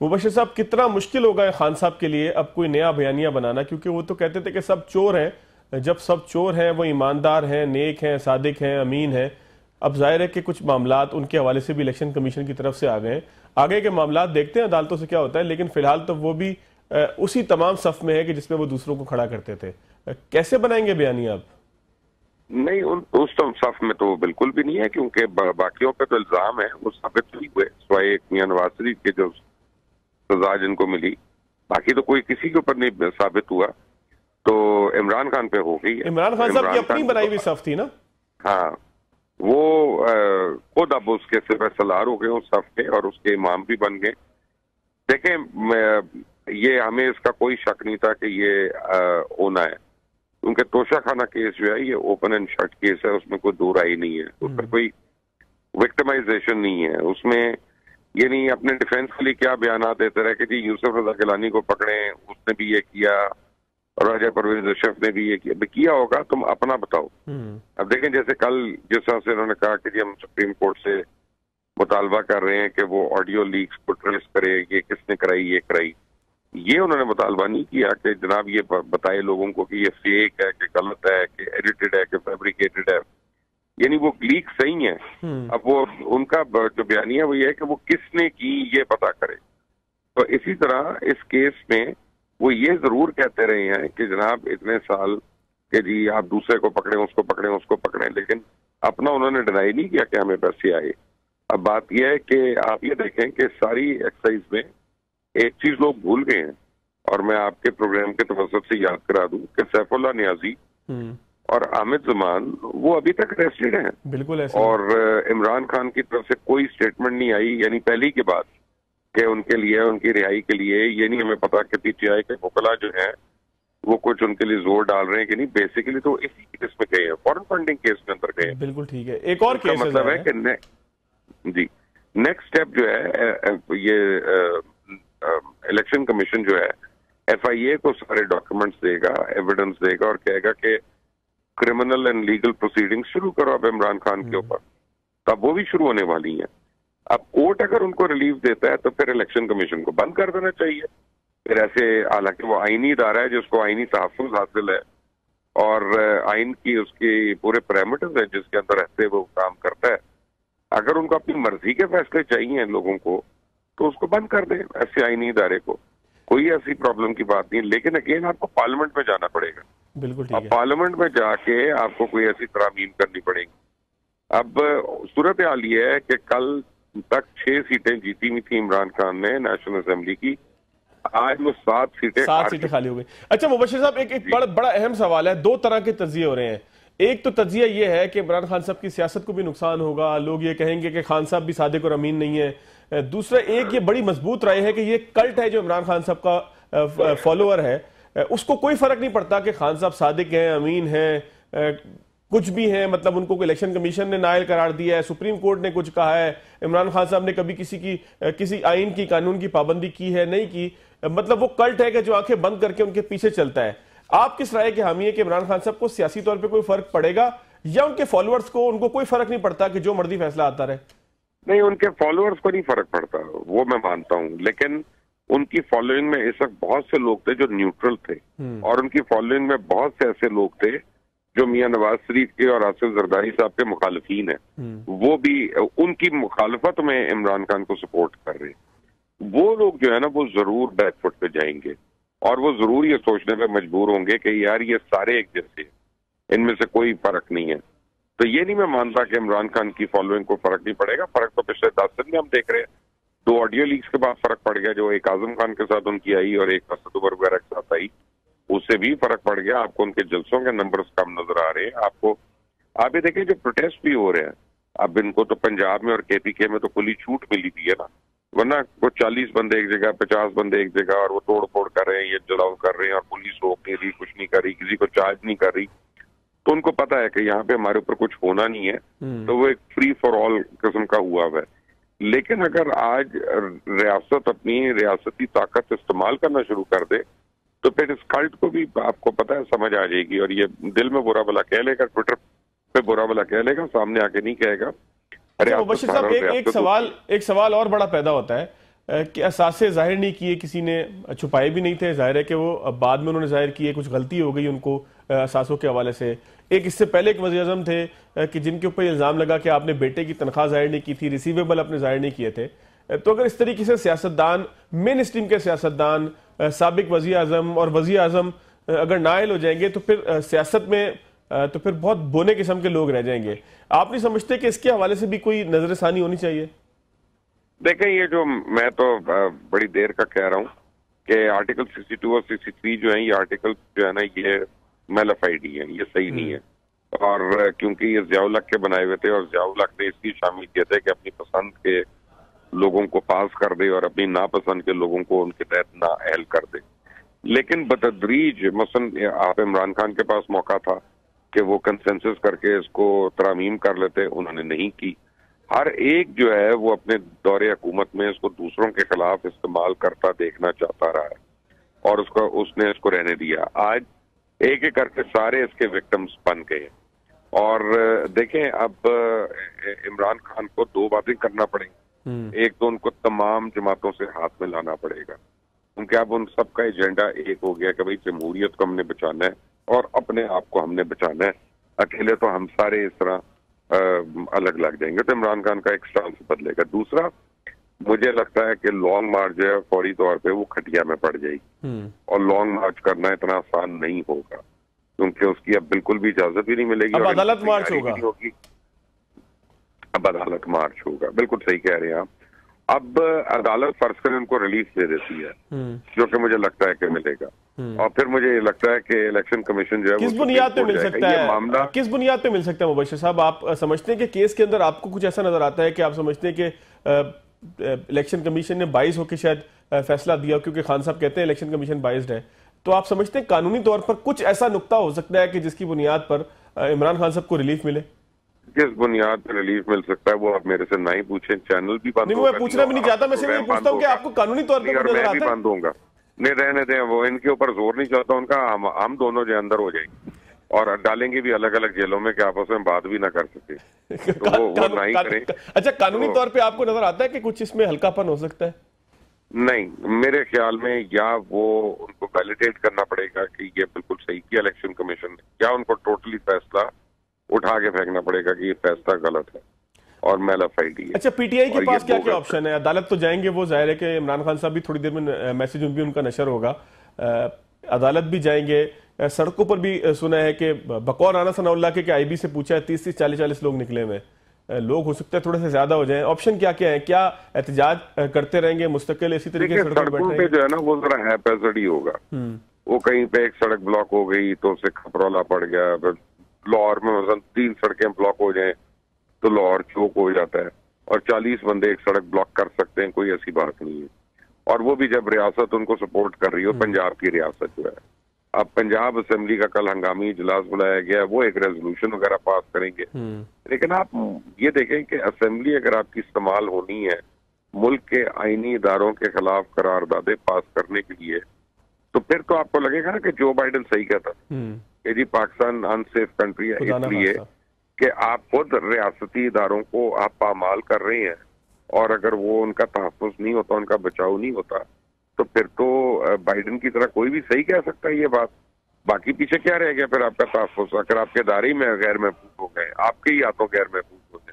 मुबश्शिर साहब, कितना मुश्किल होगा खान साहब के लिए अब कोई नया बयानिया बनाना, क्योंकि वो तो कहते थे कि सब चोर हैं। जब सब चोर हैं, वो ईमानदार हैं, नेक हैं, सादिक हैं, अमीन हैं। अब जाहिर है कि कुछ मामलात उनके हवाले से भी इलेक्शन कमीशन की तरफ से आ गए हैं। आगे के मामलात देखते हैं अदालतों से क्या होता है, लेकिन फिलहाल तो वो भी उसी तमाम सफ में है कि जिसमें वो दूसरों को खड़ा करते थे। कैसे बनाएंगे बयानिया अब? नहीं, उस सफ में तो बिल्कुल भी नहीं है, क्योंकि बाकियों पे तो इल्जाम है, वो साबित नहीं हुए सिवाय मियां नवाज शरीफ के जो सजा जिनको मिली, बाकी तो कोई किसी के ऊपर नहीं साबित हुआ। तो इमरान खान पे हो गई। इमरान खान साहब की अपनी बनाई हुई सफ थी ना। हाँ, वो खुद अब उसके सिपह सलार हो गए उस सफ के, और उसके इमाम भी बन गए। देखें, ये हमें इसका कोई शक नहीं था कि ये होना है, क्योंकि तोशा खाना केस जो है ये ओपन एंड शट केस है, उसमें कोई दो राय नहीं है, उसमें कोई विक्टिमाइजेशन नहीं है। उसमें ये नहीं अपने डिफेंस के लिए क्या बयान देते रहे कि जी यूसुफ रजा गिलानी को पकड़े, उसने भी ये किया, और राजा परवेज अशरफ ने भी ये किया होगा, तुम अपना बताओ। अब देखें, जैसे कल जिस तरह से उन्होंने कहा कि जी हम सुप्रीम कोर्ट से मुतालबा कर रहे हैं कि वो ऑडियो लीक्स को ट्रेस करे, ये किसने कराई, ये कराई, ये उन्होंने मुतालबा नहीं किया कि जनाब ये बताए लोगों को कि ये फेक है, कि गलत है, कि एडिटेड है, कि फैब्रिकेटेड है, यानी वो लीक सही है। अब वो उनका जो बयानी है वो ये है कि वो किसने की ये पता करे। तो इसी तरह इस केस में वो ये जरूर कहते रहे हैं कि जनाब इतने साल कि जी आप दूसरे को पकड़े, उसको पकड़े, उसको पकड़े, लेकिन अपना उन्होंने डिनाई नहीं किया कि हमें पैसे आए। अब बात यह है कि आप ये देखें कि सारी एक्सरसाइज में एक चीज लोग भूल गए हैं, और मैं आपके प्रोग्राम के तवज्जुह से याद करा दूं कि सैफुल्लाह नियाजी और आमिद जमान वो अभी तक अरेस्टेड हैं। बिल्कुल ऐसा। और इमरान खान की तरफ से कोई स्टेटमेंट नहीं आई, यानी पहली की बात कि उनके लिए, उनकी रिहाई के लिए ये नहीं हमें पता कि पीटीआई के वकला जो है वो कुछ उनके लिए जोर डाल रहे हैं कि नहीं। बेसिकली तो इसी केस में गए हैं, फॉरेन फंडिंग केस में अंदर गए हैं। बिल्कुल ठीक है। एक और केस मतलब है कि जी नेक्स्ट स्टेप जो है ये इलेक्शन कमीशन जो है एफआईए को सारे डॉक्यूमेंट्स देगा, एविडेंस देगा, और कहेगा कि क्रिमिनल एंड लीगल प्रोसीडिंग शुरू करो अब इमरान खान के ऊपर। तब वो भी शुरू होने वाली हैं। अब कोर्ट अगर उनको रिलीफ देता है तो फिर इलेक्शन कमीशन को बंद कर देना चाहिए। फिर ऐसे, हालांकि वो आईनी इदारा है जिसको आईनी तहफ़्फ़ुज़ हासिल है, और आइन की उसके पूरे पैरामीटर्स हैं जिसके अंदर रहते वो काम करता है। अगर उनको अपनी मर्जी के फैसले चाहिए लोगों को तो उसको बंद कर दें, ऐसे आईनी इदारे को, कोई ऐसी प्रॉब्लम की बात नहीं। लेकिन अगेन आपको पार्लियामेंट में जाना पड़ेगा। बिल्कुल ठीक है। पार्लियामेंट में जाके आपको कोई ऐसी तरामीम करनी पड़ेगी। अब सूरत हाल ये है कि कल तक 6 सीटें जीती हुई थी इमरान खान ने नेशनल असेंबली की, आज वो 7 सीटें खाली हो गई। अच्छा मुबश्शिर साहब, एक बड़ा अहम सवाल है। दो तरह के तज्जिए हो रहे हैं। एक तो तज्जिया ये है कि इमरान खान साहब की सियासत को भी नुकसान होगा, लोग ये कहेंगे कि खान साहब भी सादिक और अमीन नहीं है। दूसरा, एक ये बड़ी मजबूत राय है कि ये कल्ट है जो इमरान खान साहब का फॉलोअर है, उसको कोई फर्क नहीं पड़ता कि खान साहब सादिक हैं, अमीन हैं, कुछ भी हैं, मतलब उनको इलेक्शन कमीशन ने नायल करार दिया है, सुप्रीम कोर्ट ने कुछ कहा है, इमरान खान साहब ने कभी किसी आइन की, कानून की पाबंदी की है, नहीं की, मतलब वो कल्ट है कि जो आंखें बंद करके उनके पीछे चलता है। आप किस राय के हामी है कि इमरान खान साहब को सियासी तौर पे कोई फर्क पड़ेगा, या उनके फॉलोअर्स को, उनको कोई फर्क नहीं पड़ता कि जो मर्जी फैसला आता रहे? नहीं, उनके फॉलोअर्स को नहीं फर्क पड़ता, वो मैं मानता हूँ, लेकिन उनकी फॉलोइंग में इस वक्त बहुत से लोग थे जो न्यूट्रल थे, और उनकी फॉलोइंग में बहुत से ऐसे लोग थे जो मियां नवाज शरीफ के और आसिफ जरदारी साहब के मुखालिफिन हैं। वो भी उनकी मुखालफत में इमरान खान को सपोर्ट कर रहे हैं। वो लोग जो है ना वो जरूर बैकफुट पे जाएंगे, और वो जरूर ये सोचने पे मजबूर होंगे कि यार ये सारे एक जैसे, इनमें से कोई फर्क नहीं है। तो ये नहीं मैं मानता कि इमरान खान की फॉलोइंग को फर्क नहीं पड़ेगा। फर्क तो पिछले 10 दिन में हम देख रहे हैं। 2 ऑडियो लीक्स के बाद फर्क पड़ गया, जो एक आजम खान के साथ उनकी आई और एक असद उमर वगैरह के साथ आई, उससे भी फर्क पड़ गया। आपको उनके जलसों के नंबर्स कम नजर आ रहे हैं। आपको आप ये देखिए जो प्रोटेस्ट भी हो रहे हैं, अब इनको तो पंजाब में और केपीके में तो खुली छूट मिली थी है ना, वरना वो 40 बंदे एक जगह, 50 बंदे एक जगह, और वो तोड़ फोड़ कर रहे हैं, ये जलाओ कर रहे हैं, और पुलिस रोक नहीं रही, कुछ नहीं कर रही, किसी को चार्ज नहीं कर रही। तो उनको पता है कि यहाँ पे हमारे ऊपर कुछ होना नहीं है, तो वो एक फ्री फॉर ऑल किस्म का हुआ है। लेकिन अगर आज रियासत अपनी रियासती ताकत इस्तेमाल करना शुरू कर दे तो फिर इस कल्ट को भी आपको पता है समझ आ जाएगी, और ये दिल में बुरा भला कह लेगा, ट्विटर पे बुरा भला कह लेगा, सामने आके नहीं कहेगा। अच्छा मुबश्शिर साहब, एक सवाल और बड़ा पैदा होता है। کہ اثاثے ظاہر نہیں کیے، کسی نے چھپائے بھی نہیں تھے، ظاہر ہے کہ وہ بعد میں انہوں نے ظاہر کیے، کچھ غلطی ہو گئی ان کو اثاثوں کے حوالے سے. ایک اس سے پہلے ایک وزیر اعظم تھے کہ جن کے اوپر الزام لگا کہ آپ نے بیٹے کی تنخواہ ظاہر نہیں کی تھی، ریسیویبل اپنے ظاہر نہیں کیے تھے. تو اگر اس طریقے سے سیاستدان، مین اسٹریم کے سیاستدان، سابق وزیر اعظم اور وزیر اعظم اگر نائل ہو جائیں گے تو پھر سیاست میں تو پھر بہت بونے قسم کے لوگ رہ جائیں گے. آپ نہیں سمجھتے کہ اس کے حوالے سے بھی کوئی نظر ثانی ہونی چاہیے؟ دیکھیں، یہ جو میں تو بڑی دیر کا کہہ رہا ہوں کہ آرٹیکل 62 اور 63 جو ہیں، یہ آرٹیکل جو ہے نا، یہ میلافائڈ ہی ہیں، یہ صحیح نہیں ہے. اور کیونکہ یہ ضیاء الحق کے بنائے ہوئے تھے، اور ضیاء الحق نے اس کی شامل کیے تھے کہ اپنی پسند کے لوگوں کو پاس کر دے اور اپنی ناپسند کے لوگوں کو ان کے تحت نااہل کر دے. لیکن بتدریج مثلا آپ عمران خان کے پاس موقع تھا کہ وہ کنسنسس کر کے اس کو ترامیم کر لیتے، انہوں نے نہیں کی. ہر ایک جو ہے وہ اپنے دور حکومت میں اس کو دوسروں کے خلاف استعمال کرتا دیکھنا چاہتا رہا ہے، اور اس نے اس کو رہنے دیا. آج ایک ایک کر کے سارے اس کے وکٹمز بن گئے. اور دیکھیں، اب عمران خان کو دو باتیں کرنا پڑیں گی. ایک تو ان کو تمام جماعتوں سے ہاتھ میں لانا پڑے گا، کیونکہ اب ان سب کا ایجنڈا ایک ہو گیا کہ بھئی جمہوریت کو ہم نے بچانا ہے اور اپنے آپ کو ہم نے بچانا ہے. اکیلے تو ہم سارے اس طرح الگ لگ جائیں گے. تو عمران خان کا ایک سٹانس بدلے گا. دوسرا، مجھے لگتا ہے کہ لانگ مارچ جو ہے فوری طور پہ وہ کھٹیا میں پڑ جائے گی، اور لانگ مارچ کرنا اتنا آسان نہیں ہوگا، کیونکہ اس کی اب بالکل بھی اجازت بھی نہیں ملے گی. اب عدالت مارچ ہوگا. اب عدالت مارچ ہوگا، بالکل صحیح کہہ رہے ہیں آپ. اب عدالت فرض کریں ان کو ریلیف دے دیتی ہے، جو کہ مجھے لگتا ہے کہ ملے گا. اور پھر مجھے یہ لگتا ہے کہ الیکشن کمیشن جو ہے کس بنیاد پہ مل سکتا ہے؟ کس بنیاد پہ مل سکتا ہے مبشر صاحب؟ آپ سمجھتے ہیں کہ کیس کے اندر آپ کو کچھ ایسا نظر آتا ہے کہ آپ سمجھتے ہیں کہ الیکشن کمیشن نے باعث ہو کے شاید فیصلہ دیا، کیونکہ خان صاحب کہتے ہیں الیکشن کمیشن باعث ہے، تو آپ سمجھتے ہیں قانونی طور پر کچھ ایسا نقطہ ہو سکتا ہے کہ جس کی بنیاد پر عمران خان صاحب کو ریلیف ملے؟ کس بنیاد پر ریلیف مل سکتا ہے وہ آپ میرے سے نہ ہی پوچھیں. چینل بھی بند ہوگا. میں پوچھنا بھی نہیں چاہتا، میں صرف یہ پوچھتا ہوں کہ آپ کو قانونی طور پر نظر آتا ہے؟ میں بھی بند ہوں گا. نہیں، رہنے دیں، وہ ان کے اوپر زور نہیں چاہتا ان کا. ہم دونوں جو اندر ہو جائیں گے اور ڈالیں گے بھی الگ الگ جیلوں میں کہ آپس میں بات بھی نہ کر سکے. وہ نہ ہی کریں. اچھا، قانونی طور پہ آپ کو نظر آتا ہے کہ کچھ اس میں ہلکا پن ہو سکتا ہے؟ نہیں، میرے خیال میں یا وہ ان کو ویلیڈیٹ کرنا پڑے گا کہ یہ بالکل صحیح کیا الیکشن کمیشن نے، یا ان کو ٹوٹلی فیصلہ اٹھا کے پھینکنا پڑے گا کہ یہ فیصلہ غلط ہے اور میلافائڈ ہے. اچھا، پی ٹی آئی کے پاس کیا کیا آپشن ہے؟ عدالت تو جائیں گے، وہ ظاہر ہے کہ عمران خان صاحب بھی تھوڑی دیر میں میسیج بھی ان کا نشر ہوگا، عدالت بھی جائیں گے. سڑکوں پر بھی سنا ہے کہ بقول رانا ثناء اللہ کے کہ آئی بی سے پوچھا ہے 30-40 لوگ نکلے ہوئے ہیں. لوگ ہو سکتا ہے تھوڑے سے زیادہ ہو جائیں. آپشن کیا کیا ہے؟ کیا احتجاج کرتے رہیں گے مستقل اسی طریقے سے سڑکوں پہ جو ہے نا وہ ذرا ہیپیزڈ ہی ہوگا. وہ کہیں پہ ایک سڑک بلاک ہو گئی تو اسے کھپرولا پڑ گیا. لاہور میں مثلا 3 سڑکیں بلاک ہو جائیں تو لاہور چوک ہو جاتا ہے، اور 40 بندے ایک سڑک بلاک کر سکتے ہیں، کوئی ایسی بات نہیں ہے. اور وہ بھی جب ریاست ان کو سپورٹ کر رہی ہو، پنجاب کی ریاست جو ہے. اب پنجاب اسمبلی کا کل ہنگامی اجلاس بلایا گیا، وہ ایک ریزولوشن وغیرہ پاس کریں گے. لیکن آپ یہ دیکھیں کہ اسمبلی اگر آپ کی استعمال ہونی ہے ملک کے آئینی اداروں کے خلاف قراردادیں پاس کرنے کے لیے، تو پھر تو آپ کو لگے گا نا کہ جو بائیڈن صحیح کہتا کہ جی پاکستان انسیف کنٹری ہے، اس لیے کہ آپ خود ریاستی اداروں کو آپ پامال کر رہے ہیں، اور اگر وہ ان کا تحفظ نہیں ہوتا، ان کا بچاؤ نہیں ہوتا، تو پھر تو بائیڈن کی طرح کوئی بھی صحیح کہہ سکتا ہے یہ بات. باقی پیچھے کیا رہ گیا پھر آپ کا تحفظ؟ اگر آپ کے ادارے میں غیر محفوظ ہو گئے، آپ کے ہی ہاتھوں غیر محفوظ